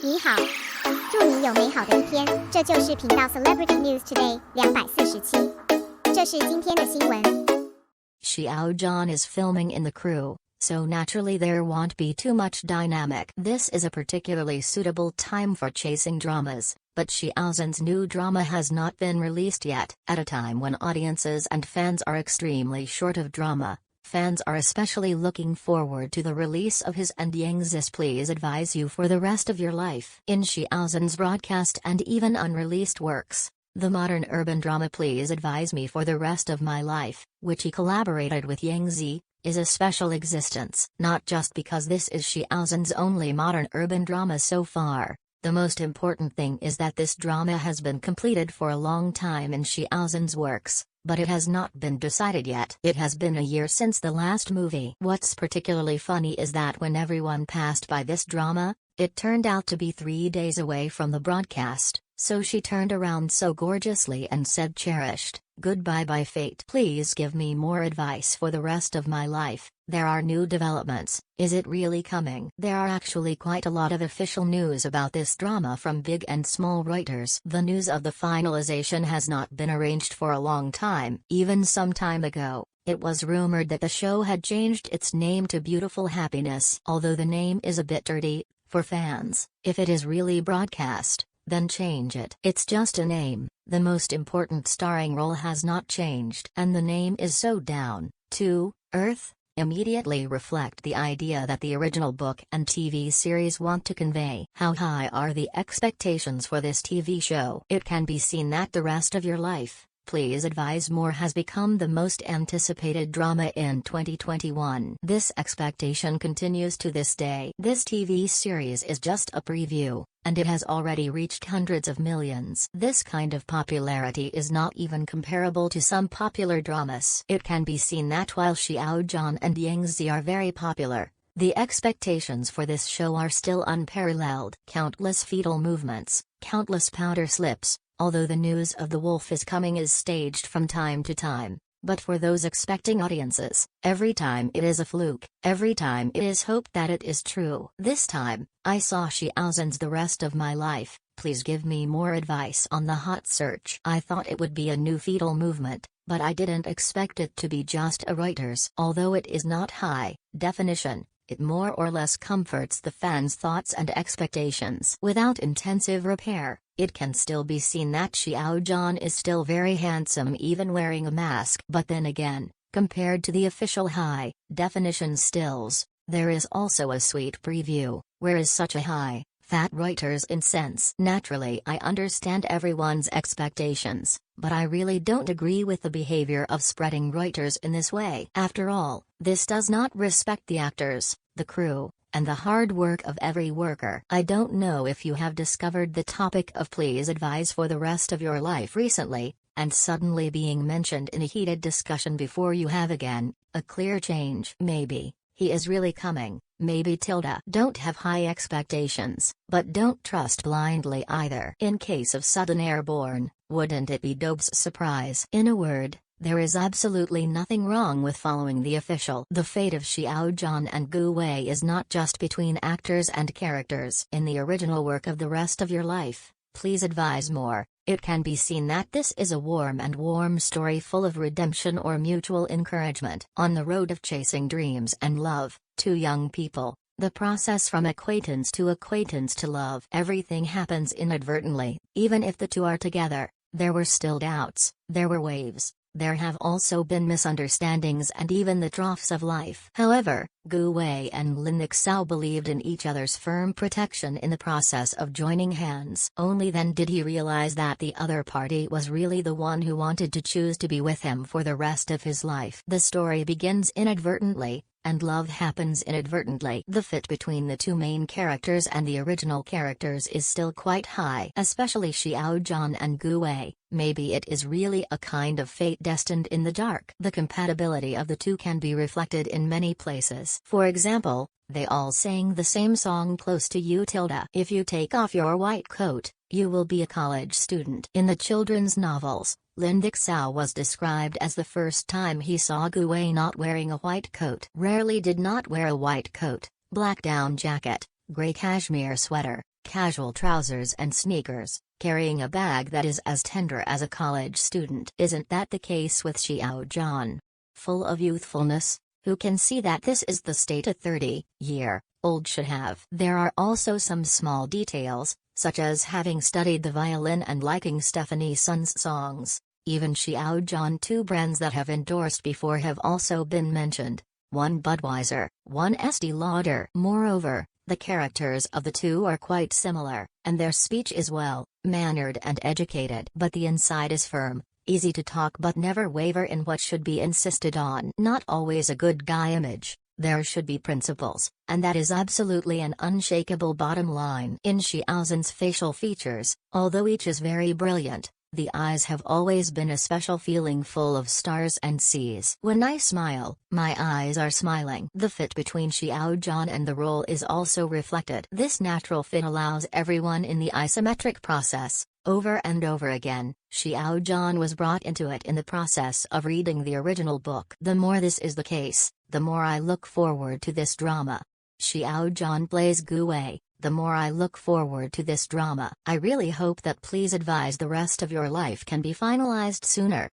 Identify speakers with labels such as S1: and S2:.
S1: 你好，祝你有美好的一天。这就是频道 Celebrity News Today 247。这是今天的新闻。
S2: Xiao Zhan is filming in the crew, so naturally there won't be too much dynamic. This is a particularly suitable time for chasing dramas, but Xiao Zhan's new drama has not been released yet. At a time when audiences and fans are extremely short of drama, fans are especially looking forward to the release of his and Yang's Please Advise You for the Rest of Your Life. In Xiao Zhan's broadcast and even unreleased works, the modern urban drama Please Advise Me for the Rest of My Life, which he collaborated with Yang Zi, is a special existence. Not just because this is Xiao Zhan's only modern urban drama so far. The most important thing is that this drama has been completed for a long time in Xiao Zhan's works, but it has not been decided yet. It has been a year since the last movie. What's particularly funny is that when everyone passed by this drama, it turned out to be 3 days away from the broadcast, so she turned around so gorgeously and said, "Cherished, goodbye by fate. Please give me more advice for the rest of my life. There are new developments. Is it really coming?" There are actually quite a lot of official news about this drama from big and small Reuters. The news of the finalization has not been arranged for a long time. Even some time ago, it was rumored that the show had changed its name to Beautiful Happiness. Although the name is a bit dirty for fans, if it is really broadcast, then change it. It's just a name. The most important starring role has not changed. And the name is so down to earth, immediately reflect the idea that the original book and TV series want to convey. How high are the expectations for this TV show? It can be seen that The Rest of Your Life, Please Advise More has become the most anticipated drama in 2021. This expectation continues to this day. This TV series is just a preview, and it has already reached hundreds of millions. This kind of popularity is not even comparable to some popular dramas. It can be seen that while Xiao Zhan and Yang Zi are very popular, the expectations for this show are still unparalleled. Countless fetal movements, countless powder slips. Although the news of the wolf is coming is staged from time to time, but for those expecting audiences, every time it is a fluke, every time it is hoped that it is true. This time, I saw Xiao Zhan's The Rest of My Life, Please Give Me More Advice on the hot search. I thought it would be a new fetal movement, but I didn't expect it to be just a Reuters. Although it is not high definition, it more or less comforts the fans' thoughts and expectations. Without intensive repair, it can still be seen that Xiao Zhan is still very handsome even wearing a mask. But then again, compared to the official high-definition stills, there is also a sweet preview, whereas such a high-fat Reuters incense. Naturally I understand everyone's expectations, but I really don't agree with the behavior of spreading Reuters in this way. After all, this does not respect the actors, the crew, and the hard work of every worker. I don't know if you have discovered the topic of Please Advise for the Rest of Your Life recently, and suddenly being mentioned in a heated discussion before you have again a clear change. Maybe he is really coming, maybe tilde. Don't have high expectations, but don't trust blindly either. In case of Sudden Airborne, wouldn't it be dope's surprise? In a word, there is absolutely nothing wrong with following the official. The fate of Xiao Zhan and Gu Wei is not just between actors and characters. In the original work of The Rest of Your Life, Please Advise More, it can be seen that this is a warm story full of redemption or mutual encouragement. On the road of chasing dreams and love, two young people, the process from acquaintance to love. Everything happens inadvertently, even if the two are together. There were still doubts, there were waves. There have also been misunderstandings and even the troughs of life. However, Gu Wei and Lin Xiao believed in each other's firm protection in the process of joining hands. Only then did he realize that the other party was really the one who wanted to choose to be with him for the rest of his life. The story begins inadvertently, and love happens inadvertently. The fit between the two main characters and the original characters is still quite high, especially Xiao Zhan and Gu Wei. Maybe it is really a kind of fate destined in the dark. The compatibility of the two can be reflected in many places. For example, they all sang the same song Close to You tilde. If you take off your white coat, you will be a college student. In the children's novels, Lin Xiao was described as the first time he saw Gu Wei not wearing a white coat. Rarely did not wear a white coat, black down jacket, gray cashmere sweater, casual trousers and sneakers, carrying a bag that is as tender as a college student. Isn't that the case with Xiao Zhan? Full of youthfulness, who can see that this is the state a 30-year-old should have? There are also some small details, such as having studied the violin and liking Stephanie Sun's songs. Even Xiao Zhan. Two brands that have endorsed before have also been mentioned, one Budweiser, one Estee Lauder. Moreover, the characters of the two are quite similar, and their speech is well-mannered and educated. But the inside is firm, easy to talk but never waver in what should be insisted on. Not always a good guy image. There should be principles, and that is absolutely an unshakable bottom line. In Xiao Zhan's facial features, although each is very brilliant, the eyes have always been a special feeling full of stars and seas. When I smile, my eyes are smiling. The fit between Xiao Zhan and the role is also reflected. This natural fit allows everyone in the isometric process. Over and over again, Xiao Zhan was brought into it in the process of reading the original book. The more this is the case, the more I look forward to this drama. Xiao Zhan plays Gu Wei. The more I look forward to this drama. I really hope that please advise the rest of your life can be finalized sooner.